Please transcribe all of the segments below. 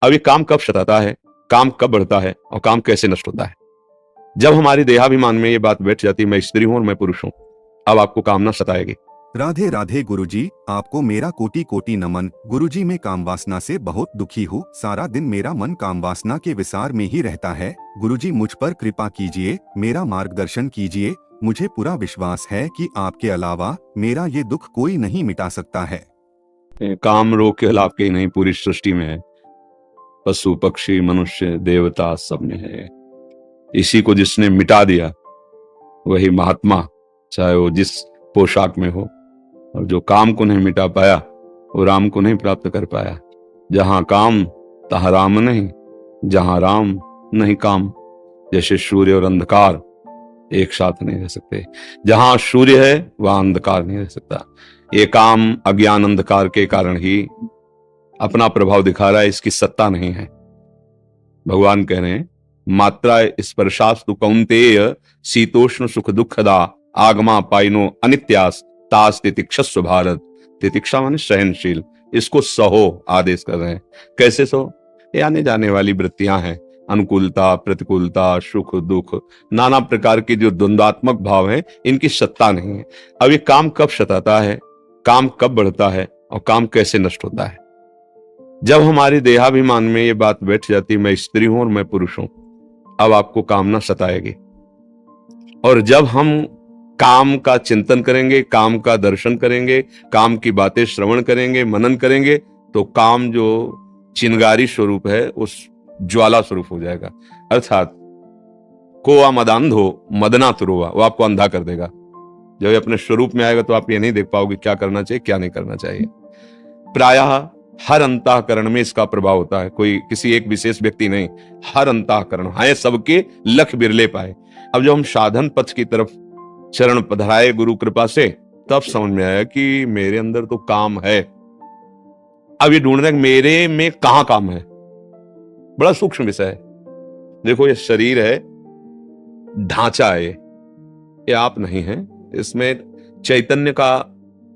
अब ये काम कब सताता है, काम कब बढ़ता है और काम कैसे नष्ट होता है? जब हमारी देहाभिमान में ये बात बैठ जाती है मैं स्त्री हूं और मैं पुरुष हूं, अब आपको कामना सताएगी। राधे राधे गुरुजी, आपको मेरा कोटि कोटि नमन। गुरुजी, मैं काम वासना से बहुत दुखी हूँ। सारा दिन मेरा मन काम वासना के विसार में ही रहता है। गुरुजी, मुझ पर कृपा कीजिए, मेरा मार्गदर्शन कीजिए। मुझे पूरा विश्वास है कि आपके अलावा मेरा ये दुख कोई नहीं मिटा सकता है। काम रोग के खिलाफ के ही नहीं, पूरी सृष्टि में है। पशु पक्षी मनुष्य देवता सब में है। इसी को जिसने मिटा दिया वही महात्मा, चाहे वो जिस पोशाक में हो। और जो काम को नहीं मिटा पाया वो राम को नहीं प्राप्त कर पाया। जहां काम तहां राम नहीं, जहां राम नहीं काम। जैसे सूर्य और अंधकार एक साथ नहीं रह सकते, जहां सूर्य है वहां अंधकार नहीं रह सकता। ये काम अज्ञान अंधकार के कारण ही अपना प्रभाव दिखा रहा है, इसकी सत्ता नहीं है। भगवान कह रहे हैं मात्रा स्पर्शास्तु कौन्तेय शीतोष्ण सुख दुखदा आगमा पाइनो अनित्यास तास तितिक्षस्व भारत। तितिक्षा माने सहनशील, इसको सहो आदेश कर रहे हैं। कैसे सहो? ये आने जाने वाली वृत्तियां हैं, अनुकूलता प्रतिकूलता सुख दुख नाना प्रकार के जो द्वंद्वात्मक भाव हैं, इनकी सत्ता नहीं है। अब ये काम कब सताता है, काम कब बढ़ता है और काम कैसे नष्ट होता है? जब हमारी देहाभिमान में ये बात बैठ जाती मैं स्त्री हूं और मैं पुरुष हूं, अब आपको कामना सताएगी। और जब हम काम का चिंतन करेंगे, काम का दर्शन करेंगे, काम की बातें श्रवण करेंगे, मनन करेंगे, तो काम जो चिंगारी स्वरूप है उस ज्वाला स्वरूप हो जाएगा। अर्थात कोआ मदांधो मदना तुरुआ, वो आपको अंधा कर देगा। जब ये अपने स्वरूप में आएगा तो आप ये नहीं देख पाओगे क्या करना चाहिए क्या नहीं करना चाहिए। प्रायः हर अंतःकरण में इसका प्रभाव होता है, कोई किसी एक विशेष व्यक्ति नहीं, हर अंतःकरण है सबके, लख बिरले पाए। अब जब हम साधन पथ की तरफ चरण पधराए गुरु कृपा से, तब समझ में आया कि मेरे अंदर तो काम है। अब ये ढूंढ रहे हैं मेरे में कहां काम है। बड़ा सूक्ष्म विषय है। देखो ये शरीर है, ढांचा है, ये आप नहीं है। इसमें चैतन्य का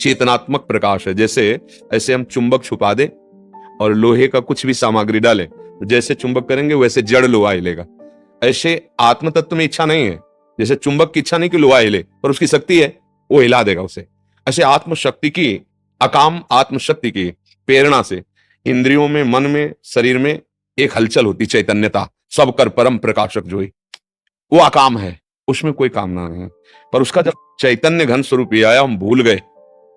चेतनात्मक प्रकाश है। जैसे ऐसे हम चुंबक छुपा दें और लोहे का कुछ भी सामग्री डालें, जैसे चुंबक करेंगे वैसे जड़ लोहा हिलेगा। ऐसे आत्म तत्व में इच्छा नहीं है, जैसे चुंबक की इच्छा नहीं कि लोहा हिले, पर उसकी शक्ति है, वो हिला देगा उसे। ऐसे आत्मशक्ति की, अकाम आत्मशक्ति की प्रेरणा से इंद्रियों में, मन में, शरीर में एक हलचल होती, चैतन्यता, सब कर परम प्रकाशक जो है वो अकाम है, उसमें कोई कामना नहीं है। पर उसका जब चैतन्य घन स्वरूप आया, हम भूल गए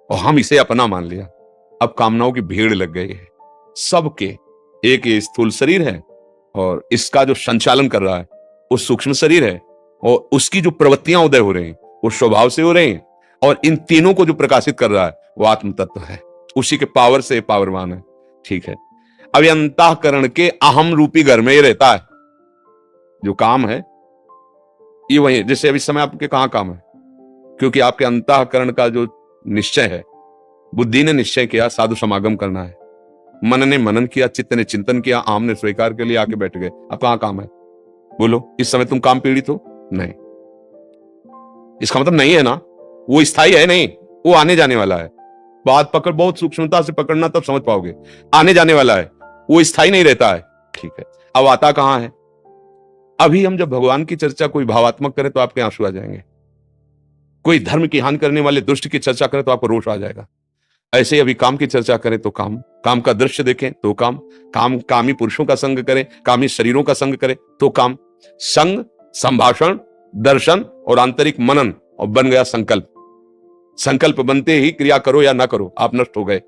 और हम इसे अपना मान लिया। अब कामनाओं की भीड़ लग गई है सबके। एक ये स्थूल शरीर है और इसका जो संचालन कर रहा है वो सूक्ष्म शरीर है, और उसकी जो प्रवृत्तियां उदय हो रही हैं वो स्वभाव से हो रही हैं, और इन तीनों को जो प्रकाशित कर रहा है वो आत्म तत्व है, उसी के पावर से पावरवान है। ठीक है, अब ये अंतःकरण के अहम रूपी घर में ही रहता है। जो काम है ये वही, जैसे अभी समय आपके कहां काम है, क्योंकि आपके अंतःकरण का जो निश्चय है, बुद्धि ने निश्चय किया साधु समागम करना है, मन ने मनन किया, चित्त ने चिंतन किया, आम ने स्वीकार के लिए आके बैठ गए। अब कहां काम है? बोलो, इस समय तुम काम पीड़ित हो? नहीं, इसका मतलब नहीं है ना, वो स्थायी है नहीं, वो आने जाने वाला है। बात पकड़, बहुत सूक्ष्मता से पकड़ना, तब समझ पाओगे। आने जाने वाला है, वो स्थायी नहीं रहता है। ठीक है, अब आता कहां है? अभी हम जब भगवान की चर्चा कोई भावात्मक करें तो आपके आंसू आ जाएंगे, कोई धर्म की हानि करने वाले दुष्ट की चर्चा करें तो आपको रोष आ जाएगा। ऐसे ही अभी काम की चर्चा करें तो काम, काम का दृश्य देखें तो काम, काम कामी पुरुषों का संग करें, कामी शरीरों का संग करें तो काम। संग, संभाषण, दर्शन और आंतरिक मनन, और बन गया संकल्प। संकल्प बनते ही क्रिया करो या ना करो, आप नष्ट हो गए।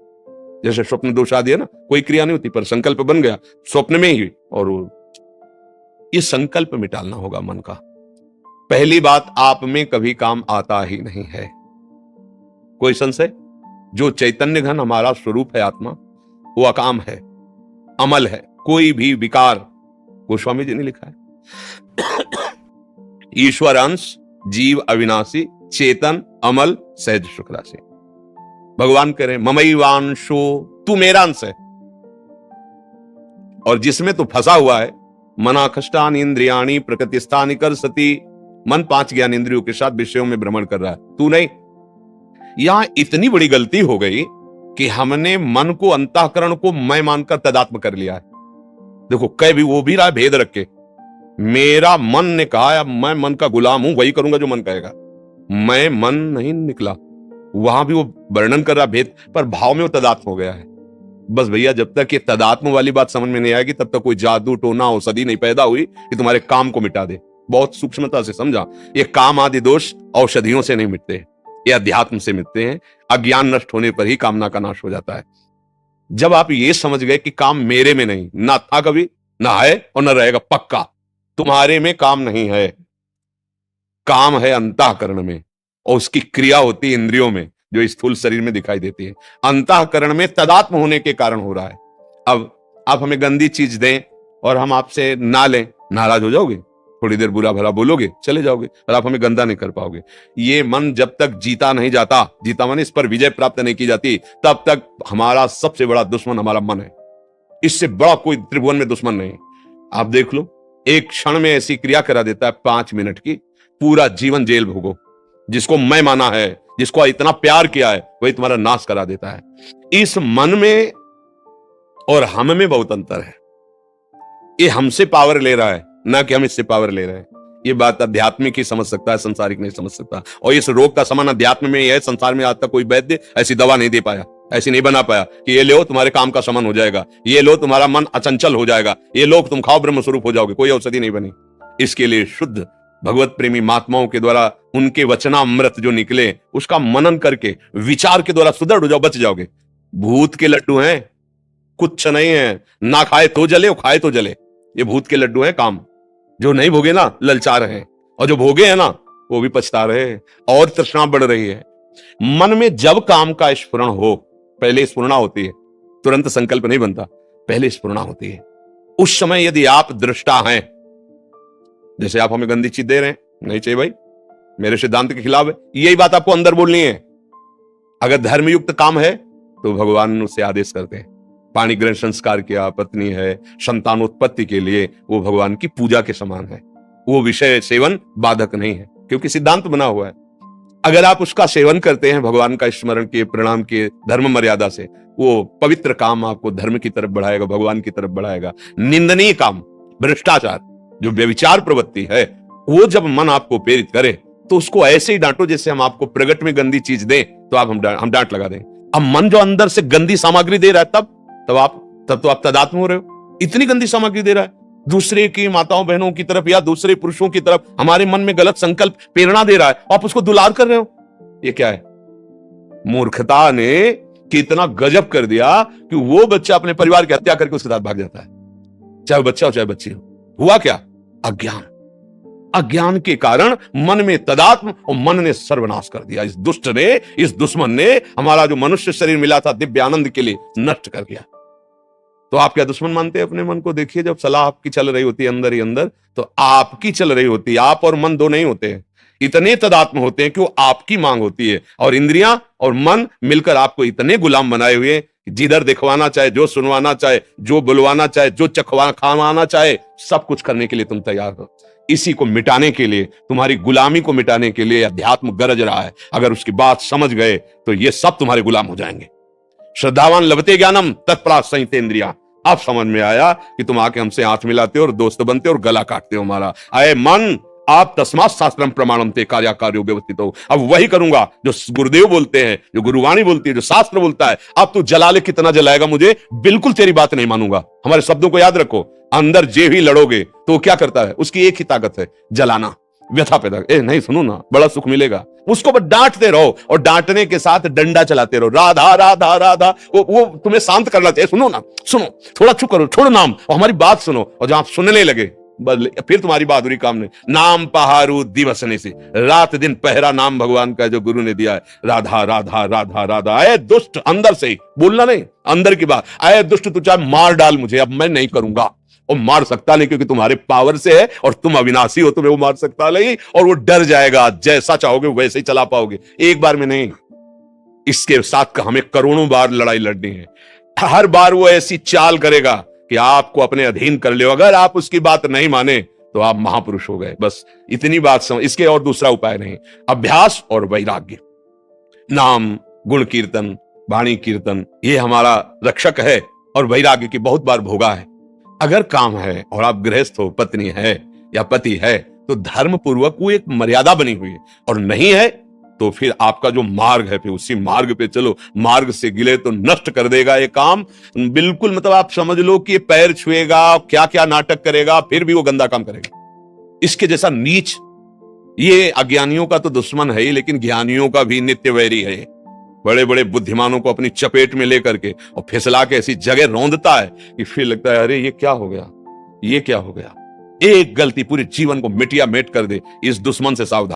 जैसे स्वप्न दोष आदि है ना, कोई क्रिया नहीं होती पर संकल्प बन गया स्वप्न में ही, और ये संकल्प मिटालना होगा मन का। पहली बात, आप में कभी काम आता ही नहीं है, कोई संशय? जो चैतन्य घन हमारा स्वरूप है आत्मा, वो अकाम है, अमल है, कोई भी विकार, गोस्वामी जी ने लिखा है ईश्वर अंश, जीव अविनाशी, चेतन अमल, सहज सुख राशि। भगवान कह रहे हैं ममैवांशो, तू मेरा अंश है, और जिसमें तू फंसा हुआ है, मना कष्टान इंद्रियाणी प्रकृति स्थानी कर सती, मन 5 ज्ञान इंद्रियों के साथ विषयों में भ्रमण कर रहा है, तू नहीं। यहां इतनी बड़ी गलती हो गई कि हमने मन को, अंतःकरण को मैं मानकर तदात्म कर लिया है। देखो कह भी वो भी रहा है भेद रख के, मेरा मन ने कहा, अब मैं मन का गुलाम हूं, वही करूंगा जो मन कहेगा। मैं मन नहीं निकला, वहां भी वो वर्णन कर रहा भेद, पर भाव में वो तदात्म हो गया है। बस भैया जब तक ये तदात्म वाली बात समझ में नहीं आएगी तब तक कोई जादू टोना औषधि नहीं पैदा हुई कि तुम्हारे काम को मिटा दे। बहुत सूक्ष्मता से समझा, ये काम आदि दोष औषधियों से नहीं मिटते, ये अध्यात्म से मिटते हैं। अज्ञान नष्ट होने पर ही कामना का नाश हो जाता है। जब आप ये समझ गए कि काम मेरे में नहीं, ना था कभी, ना है और ना रहेगा, पक्का तुम्हारे में काम नहीं है, काम है अंतःकरण में, और उसकी क्रिया होती है इंद्रियों में जो स्थूल शरीर में दिखाई देती है। अंतःकरण में तदात्म होने के कारण हो रहा है। अब आप हमें गंदी चीज दें और हम आपसे ना लें, नाराज हो जाओगे, थोड़ी देर बुरा भला बोलोगे, चले जाओगे, और आप हमें गंदा नहीं कर पाओगे। ये मन जब तक जीता नहीं जाता, जीता माने इस पर विजय प्राप्त नहीं की जाती, तब तक हमारा सबसे बड़ा दुश्मन हमारा मन है। इससे बड़ा कोई त्रिभुवन में दुश्मन नहीं। आप देख लो, एक क्षण में ऐसी क्रिया करा देता है 5 मिनट की, पूरा जीवन जेल भोगो। जिसको मैं माना है, जिसको इतना प्यार किया है, वही तुम्हारा नाश करा देता है। इस मन में और हम में बहुत अंतर है। ये हमसे पावर ले रहा है, ना कि हम इससे पावर ले रहे हैं। ये बात आध्यात्मिक ही समझ सकता है, संसारिक नहीं समझ सकता। और इस रोग का समान अध्यात्म में ही है। संसार में आज तक कोई वैद्य ऐसी दवा नहीं दे पाया, ऐसी नहीं बना पाया कि ये लो तुम्हारे काम का समान हो जाएगा, ये लो तुम्हारा मन अचंचल हो जाएगा, ये लो तुम खाओ ब्रह्म स्वरूप हो जाओगे। कोई औषधि नहीं बनी। इसके लिए शुद्ध भगवत प्रेमी महात्माओं के द्वारा उनके वचनामृत जो निकले, उसका मनन करके विचार के द्वारा सुदृढ़ हो जाओ, बच जाओगे। भूत के लड्डू हैं, कुछ नहीं है, ना खाए तो जले और खाए तो जले। ये भूत के लड्डू हैं। काम जो नहीं भोगे ना ललचा रहे हैं, और जो भोगे हैं ना वो भी पछता रहे हैं, और तृष्णा बढ़ रही है। मन में जब काम का स्फुरण हो, पहले स्फुरणा होती है, तुरंत संकल्प नहीं बनता, पहले स्फुरणा होती है। उस समय यदि आप दृष्टा हैं, जैसे आप हमें गंदी चीज दे रहे हैं, नहीं चाहिए भाई, मेरे सिद्धांत के खिलाफ है, यही बात आपको अंदर बोलनी है। अगर धर्मयुक्त काम है तो भगवान उससे आदेश करते हैं। पाणी ग्रहण संस्कार किया, पत्नी है, संतानोत्पत्ति के लिए वो भगवान की पूजा के समान है। वो विषय सेवन बाधक नहीं है, क्योंकि सिद्धांत बना हुआ है। अगर आप उसका सेवन करते हैं, भगवान का स्मरण किए, प्रणाम किए, धर्म मर्यादा से, वो पवित्र काम आपको धर्म की तरफ बढ़ाएगा, भगवान की तरफ बढ़ाएगा। निंदनीय काम, भ्रष्टाचार, जो व्यभिचार प्रवृत्ति है, वो जब मन आपको प्रेरित करे तो उसको ऐसे ही डांटो जैसे हम आपको प्रगट में गंदी चीज दें तो हम डांट लगा दें। अब मन जो अंदर से गंदी सामग्री दे रहा है, तब तो आप तदात्म हो रहे हो। इतनी गंदी सामग्री दे रहा है, दूसरे की माताओं बहनों की तरफ या दूसरे पुरुषों की तरफ हमारे मन में गलत संकल्प प्रेरणा दे रहा है, आप उसको दुलार कर रहे हो। ये क्या है? मूर्खता ने कितना गजब कर दिया कि वो बच्चा अपने परिवार की हत्या करके उसके साथ भाग जाता है, चाहे बच्चा हो चाहे बच्ची हो। हुआ क्या? अज्ञान। अज्ञान के कारण मन में तदात्म, और मन ने सर्वनाश कर दिया। इस दुष्ट ने, इस दुश्मन ने हमारा जो मनुष्य शरीर मिला था दिव्य आनंद के लिए, नष्ट कर दिया। तो आप क्या दुश्मन मानते हैं अपने मन को? देखिए, जब सलाह आपकी चल रही होती है अंदर ही अंदर, तो आपकी चल रही होती है। आप और मन दो नहीं होते हैं, इतने तदात्म होते हैं कि वो आपकी मांग होती है, और इंद्रियां और मन मिलकर आपको इतने गुलाम बनाए हुए हैं कि जिधर दिखवाना चाहे, जो सुनवाना चाहे, जो बुलवाना चाहे, जो खावाना चाहे, सब कुछ करने के लिए तुम तैयार हो। इसी को मिटाने के लिए, तुम्हारी गुलामी को मिटाने के लिए अध्यात्म गरज रहा है। अगर उसकी बात समझ गए तो ये सब तुम्हारे गुलाम हो जाएंगे। श्रद्धावान लभते ज्ञानम तत्परा संहितेन्द्रिया। अब समझ में आया कि तुम आके हमसे हाथ मिलाते हो और दोस्त बनते हो और गला काटते हो हमारा। आए मन, आप तस्मात् शास्त्रम प्रमाणम ते कार्या कार्यो व्यवस्थित हो। अब वही करूंगा जो गुरुदेव बोलते हैं, जो गुरुवाणी बोलती है, जो शास्त्र बोलता है। अब तू जला ले, कितना जलाएगा मुझे, बिल्कुल तेरी बात नहीं मानूंगा। हमारे शब्दों को याद रखो। अंदर जे भी लड़ोगे तो क्या करता है? उसकी एक ही ताकत है, जलाना, व्यथा पैदा। नहीं सुनो ना, बड़ा सुख मिलेगा। उसको बस डांटते रहो, और डांटने के साथ डंडा चलाते रहो, राधा राधा राधा। वो तुम्हें शांत करना चाहिए। सुनो ना, सुनो, थोड़ा चुप करो, छोड़ो नाम और हमारी बात सुनो। और जब आप सुनने लगे, फिर तुम्हारी बहादुरी काम नहीं। नाम पहारू दिवसने से, रात दिन पहरा नाम भगवान का जो गुरु ने दिया है। राधा राधा राधा राधा। आए दुष्ट, अंदर से ही बोलना नहीं, अंदर की बात। आए दुष्ट, तू चाहे मार डाल मुझे, अब मैं नहीं करूंगा। और मार सकता नहीं, क्योंकि तुम्हारे पावर से है, और तुम अविनाशी हो, तुम्हें वो मार सकता नहीं। और वो डर जाएगा, जैसा चाहोगे वैसे ही चला पाओगे, एक बार में नहीं। इसके साथ हमें करोड़ों बार लड़ाई लड़नी है। हर बार वो ऐसी चाल करेगा कि आपको अपने अधीन कर ले। अगर आप उसकी बात नहीं माने तो आप महापुरुष हो गए। बस इतनी बात समझ, इसके और दूसरा उपाय नहीं। अभ्यास और वैराग्य, नाम, गुण कीर्तन, वाणी कीर्तन, ये हमारा रक्षक है। और वैराग्य की बहुत बार भोगा है। अगर काम है और आप गृहस्थ हो, पत्नी है या पति है, तो धर्म पूर्वक वो एक मर्यादा बनी हुई है, और नहीं है तो फिर आपका जो मार्ग है फिर उसी मार्ग पे चलो। मार्ग से गिले तो नष्ट कर देगा ये काम, बिल्कुल मतलब आप समझ लो कि ये पैर छुएगा, क्या क्या नाटक करेगा, फिर भी वो गंदा काम करेगा। इसके जैसा नीच, ये अज्ञानियों का तो दुश्मन है ही, लेकिन ज्ञानियों का भी नित्य वैरी है। बड़े बड़े बुद्धिमानों को अपनी चपेट में लेकर के और फिसला के ऐसी जगह रौंदता है कि फिर लगता है अरे ये क्या हो गया, ये क्या हो गया। एक गलती पूरे जीवन को मिटिया मेट कर दे। इस दुश्मन से सावधान।